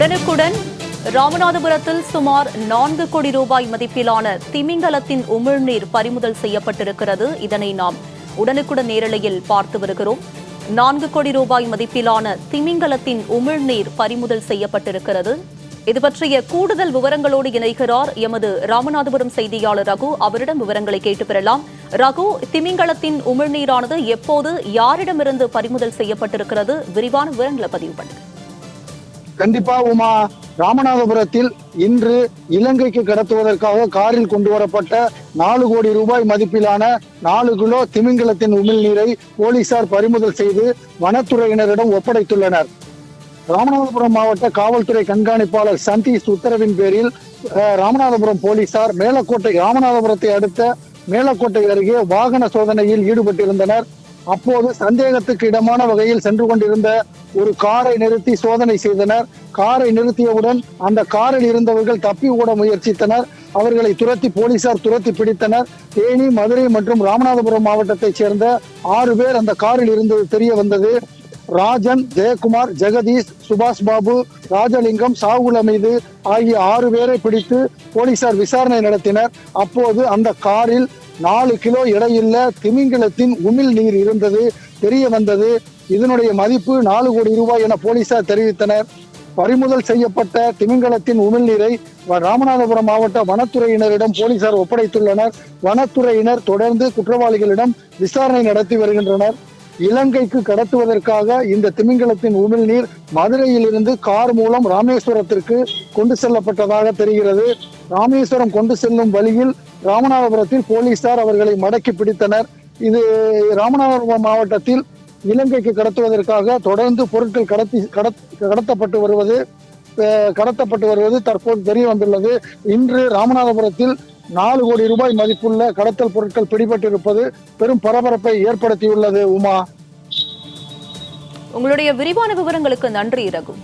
உடனுக்குடன் ராமநாதபுரத்தில் சுமார் 4 கோடி ரூபாய் மதிப்பிலான திமிங்கலத்தின் உமிழ்நீர் பறிமுதல் செய்யப்பட்டிருக்கிறது. இதனை நாம் உடனுக்குடன் நேரலையில் பார்த்து வருகிறோம். 4 கோடி ரூபாய் மதிப்பிலான திமிங்கலத்தின் உமிழ்நீர் பறிமுதல் செய்யப்பட்டிருக்கிறது. இது பற்றிய கூடுதல் விவரங்களோடு இணைகிறார் எமது ராமநாதபுரம் செய்தியாளர் ரகு. அவரிடம் விவரங்களை கேட்டு பெறலாம். ரகு, திமிங்கலத்தின் உமிழ்நீரானது எப்போது யாரிடமிருந்து பறிமுதல் செய்யப்பட்டிருக்கிறது? விரிவான விவரங்களை பதிவு பண்ணுங்க. கண்டிப்பா உமா, ராமநாதபுரத்தில் இன்று இலங்கைக்கு கடத்துவதற்காக காரில் கொண்டு வரப்பட்ட 4 கோடி ரூபாய் மதிப்பிலான 4 கிலோ திமிங்கலத்தின் உமிழ்நீரை போலீசார் பறிமுதல் செய்து வனத்துறையினரிடம் ஒப்படைத்துள்ளனர். ராமநாதபுரம் மாவட்ட காவல்துறை கண்காணிப்பாளர் சந்தீஷ் உத்தரவின் பேரில் ராமநாதபுரம் போலீசார் ராமநாதபுரத்தை அடுத்த மேலக்கோட்டை அருகே வாகன சோதனையில் ஈடுபட்டிருந்தனர். அப்போது சந்தேகத்துக்கு இடமான வகையில் சென்று கொண்டிருந்த ஒரு காரை நிறுத்தி சோதனை செய்தனர். காரை நிறுத்தியவுடன் அந்த காரில் இருந்தவர்கள் தப்பி ஓட முயற்சித்தனர். அவர்களை போலீசார் துரத்தி பிடித்தனர். தேனி, மதுரை மற்றும் ராமநாதபுரம் மாவட்டத்தைச் சேர்ந்த 6 பேர் அந்த காரில் இருந்தது தெரிய வந்தது. ராஜன், ஜெயக்குமார், ஜெகதீஷ், சுபாஷ் பாபு, ராஜலிங்கம், சாகுல் அமீது ஆகிய 6 பேரை பிடித்து போலீசார் விசாரணை நடத்தினர். அப்போது அந்த காரில் 4 கிலோ எடையுள்ள திமிங்கலத்தின் உமிழ் நீர் இருந்தது தெரிய வந்தது. இதனுடைய மதிப்பு 4 கோடி ரூபாய் என போலீசார் தெரிவித்தனர். பறிமுதல் செய்யப்பட்ட திமிங்கலத்தின் உமிழ்நீரை ராமநாதபுரம் மாவட்ட வனத்துறையினரிடம் போலீசார் ஒப்படைத்துள்ளனர். வனத்துறையினர் தொடர்ந்து குற்றவாளிகளிடம் விசாரணை நடத்தி வருகின்றனர். இலங்கைக்கு கடத்துவதற்காக இந்த திமிங்கலத்தின் உமிழ்நீர் மதுரையிலிருந்து கார் மூலம் ராமேஸ்வரத்திற்கு கொண்டு செல்லப்பட்டதாக தெரிகிறது. ராமேஸ்வரம் கொண்டு செல்லும் வழியில் ராமநாதபுரத்தில் போலீசார் அவர்களை மடக்கி பிடித்தனர். இது ராமநாதபுரம் மாவட்டத்தில் இலங்கைக்கு கடத்துவதற்காக தொடர்ந்து பொருட்கள் கடத்தப்பட்டு வருவது தற்போது தெரிய வந்துள்ளது. இன்று ராமநாதபுரத்தில் 4 கோடி ரூபாய் மதிப்புள்ள கடத்தல் பொருட்கள் பிடிபட்டிருப்பது பெரும் பரபரப்பை ஏற்படுத்தியுள்ளது. உமா, உங்களுடைய விரிவான விவரங்களுக்கு நன்றி ரகு.